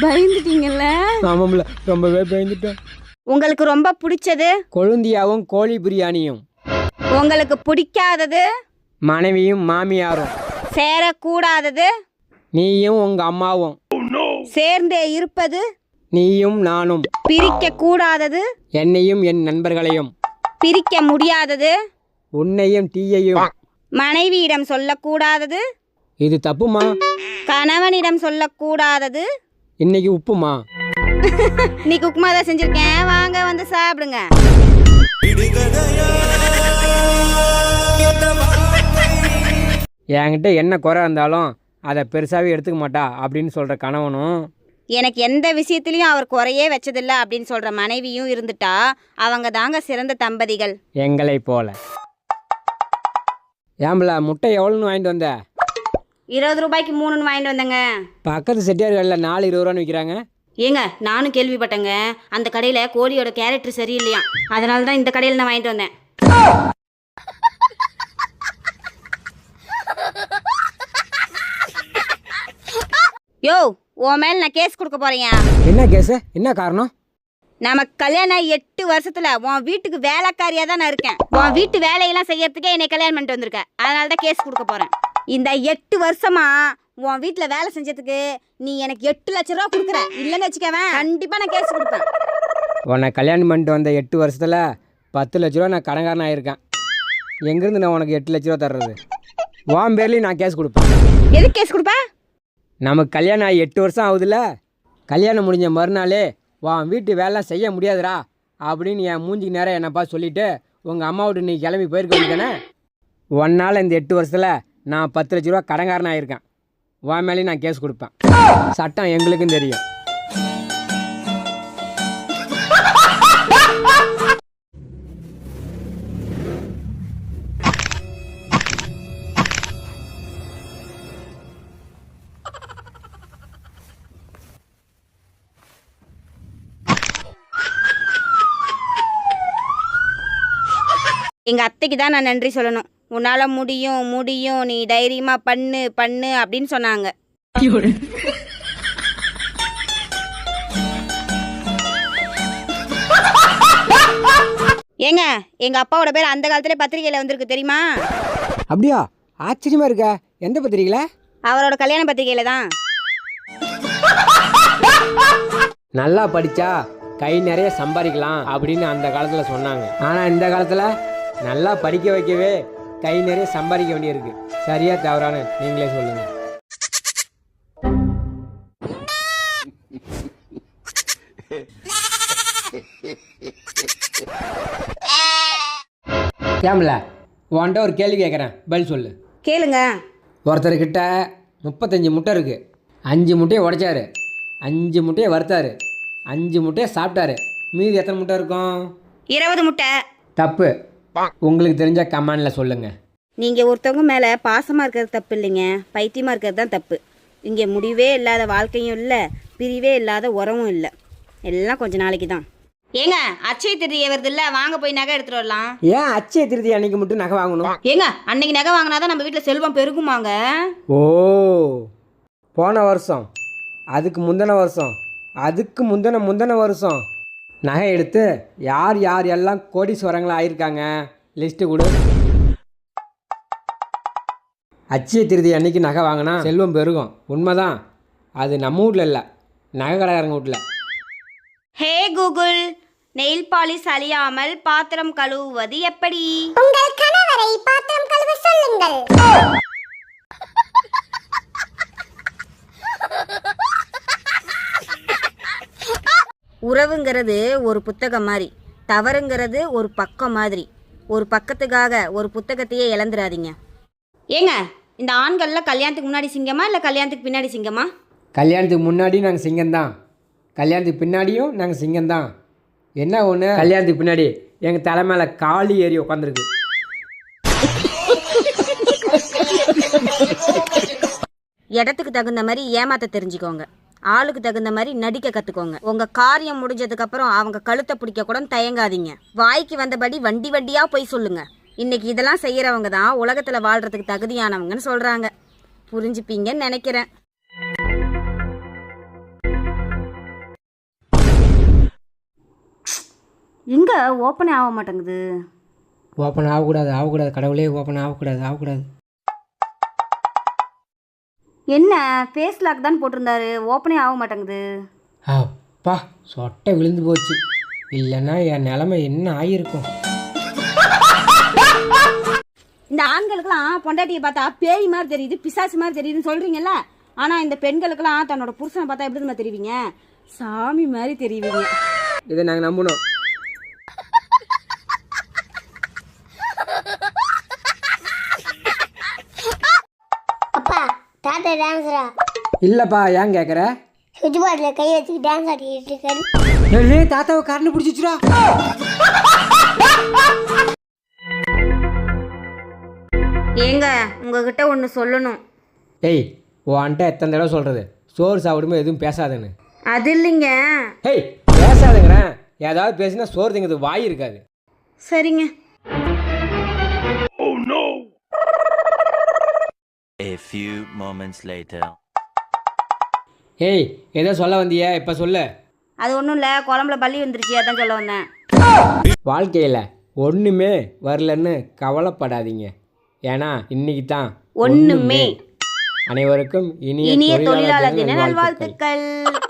பயந்துட்டீங்கல்ல? ஆமாம்ல, ரொம்பவே பயந்துட்டேன். உங்களுக்கு ரொம்ப பிடிச்சது? கொழுந்தியாவும் கோழி பிரியாணியும். உங்களுக்கு பிடிக்காதது? மனைவியும் மாமியாரும். சேரக்கூடாதது? நீயும் உங்க அம்மாவும். சேர்ந்தே இருப்பது? நீயும் நானும். பிரிக்க கூடாதது? என்னையும் என் நண்பர்களையும். பிரிக்க முடியாதது? உன்னையும் டீயையும். மனைவியிடம் சொல்லக்கூடாதது? இது தப்புமா? கணவனிடம் சொல்லக்கூடாதது? இன்னைக்கு உப்புமா. இன்னைக்கு உப்புமா தான் செஞ்சிருக்கேன், வாங்க வந்து சாப்பிடுங்க. என்கிட்ட என்ன குறை இருந்தாலும் அதை பெருசாகவே எடுத்துக்க மாட்டா அப்படின்னு சொல்கிற கணவனும், எனக்கு எந்த விஷயத்துலையும் அவர் குறையே வச்சதில்லை அப்படின்னு சொல்கிற மனைவியும் இருந்துட்டா அவங்க தாங்க சிறந்த தம்பதிகள். எங்களை போல. ஏம்பல முட்டை எவ்வளோன்னு வாங்கிட்டு வந்த? 20 ரூபாய்க்கு 3 வாங்கிட்டு வந்தேங்க. பக்கத்து செட்டியார்களில் 4 20 ரூபான்னு விற்கிறாங்க. ஏங்க நானும் கேள்விப்பட்டேங்க, அந்த கடையில் கோழியோட கேரக்டர் சரியில்லையா, அதனால தான் இந்த கடையில் நான் வாங்கிட்டு வந்தேன். யோ, உன் மேல நான் கேஸ் கொடுக்க போறேன். என்ன கேஸு? என்ன காரணம்? நமக்கு கல்யாணம் 8 வருஷத்துல உன் வீட்டுக்கு வேலைக்காரியா தான் நான் இருக்கேன். உன் வீட்டு வேலையெல்லாம் செய்யறதுக்கே என்னை கல்யாணம் பண்ணிட்டு வந்திருக்க, அதனால தான் கேஸ் கொடுக்க போறேன். இந்த 8 வருஷமா உன் வீட்டில் வேலை செஞ்சதுக்கு நீ எனக்கு 8 லட்ச ரூபா கொடுக்குற, இல்லைன்னு வச்சுக்கவேன் கண்டிப்பாக நான் கேஸ் கொடுப்பேன். உன்னை கல்யாணம் பண்ணிட்டு வந்த 8 வருஷத்தில் 10 லட்ச ரூபா நான் கடன்காரன் ஆகியிருக்கேன். எங்கேருந்து நான் உனக்கு 8 லட்ச ரூபா தர்றது? உன் பேர்லேயும் நான் கேஸ் கொடுப்பேன். எதுக்கு கேஸ் கொடுப்பேன்? நமக்கு கல்யாணம் ஆகி 8 வருஷம் ஆகுதுல்ல, கல்யாணம் முடிஞ்ச மறுநாளே உன் வீட்டு வேலை செய்ய முடியாதுடா அப்படின்னு என் மூஞ்சிக்கு நேரம் என்னப்பா சொல்லிவிட்டு உங்கள் அம்மா விட்டு நீ கிளம்பி போயிருக்க வேண்டியதானே? ஒன்னால் இந்த 8 வருஷத்தில் நான் 10 லட்ச ரூபா கடன்காரன் ஆகியிருக்கேன். உன் மேலேயும் நான் கேஸ் கொடுப்பேன். சட்டம் எங்களுக்கும் தெரியும். எங்கள் அத்தைக்கு தான் நான் நன்றி சொல்லணும். உன்னால் முடியும் முடியும், நீ தைரியமாக பண்ணு பண்ணு அப்படின்னு சொன்னாங்க. ஏங்க எங்கள் அப்பாவோட பேர் அந்த காலத்துல பத்திரிகையில் வந்திருக்கு தெரியுமா? அப்படியா? ஆச்சரியமா இருக்க. எந்த பத்திரிகையில்? அவரோட கல்யாண பத்திரிகையில் தான். நல்லா படித்தா கை நிறைய சம்பாதிக்கலாம் அப்படின்னு அந்த காலத்தில் சொன்னாங்க. ஆனால் இந்த காலத்தில் நல்லா படிக்க வைக்கவே கை நிறைய சம்பாதிக்க வேண்டியிருக்கு. சரியா தவறானு நீங்களே சொல்லுங்க. ஏம்ல உன்கிட்ட ஒரு கேள்வி கேட்குறேன், பதில் சொல்லு. கேளுங்க. ஒருத்தர்கிட்ட 35 முட்டை இருக்குது. 5 முட்டையை உடைச்சாரு, 5 முட்டையை வறுத்தாரு, 5 முட்டையை சாப்பிட்டாரு. மீதி எத்தனை முட்டை இருக்கும்? 20 முட்டை. தப்பு. உங்களுக்கு தெரிஞ்ச கமெண்டில் சொல்லுங்கள். நீங்கள் ஒருத்தவங்க மேலே பாசமாக இருக்கிறது தப்பு இல்லைங்க, பைத்தியமாக இருக்கிறது தான் தப்பு. இங்கே முடிவே இல்லாத வாழ்க்கையும் இல்லை, பிரிவே இல்லாத உறவும் இல்லை, எல்லாம் கொஞ்ச நாளைக்கு தான். ஏங்க அச்சய திருதியை வருது இல்லை, வாங்க போய் நகை எடுத்துகிட்டு வரலாம். ஏன் அச்சய திருதி அன்னைக்கு மட்டும் நகை வாங்கணும்? ஏங்க அன்னைக்கு நகை வாங்கினாதான் நம்ம வீட்டில் செல்வம் பெருகுமாங்க. ஓ, போன வருஷம், அதுக்கு முந்தின வருஷம், அதுக்கு முந்தின வருஷம் நகை எடுத்து யார் யார் எல்லாம் கோடீஸ்வரங்களா ஆயிருக்காங்க லிஸ்ட்டு கொடு. அச்சய திருதி அன்னைக்கு நகை வாங்கினா செல்வம் பெருகும், உண்மைதான். அது நம்ம வீட்டில் இல்லை, நகை கடைக்காரங்க வீட்டில். ஹே கூகுள், நெயில் பாலிஷ் அழியாமல் பாத்திரம் கழுவுவது எப்படி? உங்கள் கணவரை பாத்திரம் கழுவ சொல்லுங்கள். உறவுங்கிறது ஒரு புத்தகம் மாதிரி, தவறுங்கிறது ஒரு பக்கம் மாதிரி. ஒரு பக்கத்துக்காக ஒரு புத்தகத்தையே இழந்துடாதீங்க. ஏங்க இந்த ஆண்களில் கல்யாணத்துக்கு முன்னாடி சிங்கமா இல்லை கல்யாணத்துக்கு பின்னாடி சிங்கமா? கல்யாணத்துக்கு முன்னாடியும் நாங்கள் சிங்கம்தான், கல்யாணத்துக்கு பின்னாடியும் நாங்கள் சிங்கம்தான். என்ன ஒன்று, கல்யாணத்துக்கு பின்னாடி எங்கள் தலை மேலே காலி ஏறி உட்காந்துருக்கு. இடத்துக்கு தகுந்த மாதிரி ஏமாத்த தெரிஞ்சுக்கோங்க, ஆளுக்கு தகுந்த மாதிரி நடிக்க கற்றுக்கோங்க. உங்கள் காரியம் முடிஞ்சதுக்கப்புறம் அவங்க கழுத்தை பிடிக்க கூட தயங்காதீங்க. வாய்க்கு வந்தபடி வண்டி வண்டியாக போய் சொல்லுங்க. இன்னைக்கு இதெல்லாம் செய்கிறவங்க தான் உலகத்தில் வாழ்கிறதுக்கு தகுதியானவங்கன்னு சொல்கிறாங்க. புரிஞ்சுப்பீங்கன்னு நினைக்கிறேன். எங்கே ஓப்பனே ஆக மாட்டேங்குது. ஓப்பன் ஆகக்கூடாது கடவுளே, ஓப்பன் ஆகக்கூடாது. என்ன ஃபேஸ் லாக் தான் போட்டிருந்தாரு, ஓப்பனே ஆக மாட்டேங்குது. அப்பா சொட்டை விழுந்து போச்சு. இல்லைன்னா என் நிலைமை என்ன ஆகியிருக்கும். இந்த ஆண்களுக்கெல்லாம் பொண்டாட்டியை பார்த்தா பேய் மாதிரி தெரியுது, பிசாசு மாதிரி தெரியுதுன்னு சொல்கிறீங்கல்ல. ஆனால் இந்த பெண்களுக்கெல்லாம் தன்னோட புருஷனை பார்த்தா எப்படி தான் தெரிவிங்க, சாமி மாதிரி தெரியுவீங்க. இதை நாங்கள் நம்பணும். அப்பா தாத்தா டான்ஸரா? இல்லைப்பா, ஏன் கேட்குற? சுவிட்ச் போர்டில் கை வச்சுட்டு டான்ஸ் ஆடிட்டு இருக்காரு. தாத்தாவை கரண்ட் பிடிச்சிச்சுடா. ஏங்க உங்ககிட்ட ஒன்று சொல்லணும். ஏய், உன்கிட்ட எத்தனை தடவை சொல்கிறது சோறு சாப்பிடும்போது எதுவும் பேசாதுன்னு? அது இல்லைங்க. ஏய், பேசாதுங்கிறேன். ஏதாவது பேசினா சோறு திங்கிறது வாய் இருக்காது. சரிங்க. A few moments later. ஏய், ஏதோ சொல்ல வந்தியே, இப்போ சொல்லு. அது ஒன்றும் இல்லை, குழம்புல பள்ளி வந்துருச்சு, அதான் சொல்ல வந்தேன். வாழ்க்கையில் ஒன்றுமே வரலன்னு கவலைப்படாதீங்க. ஏன்னா இன்னைக்கு தான் ஒன்றுமே. அனைவருக்கும் இனிய தொழிலாளர் தின நல்வாழ்த்துக்கள். நல்வாழ்த்துக்கள்.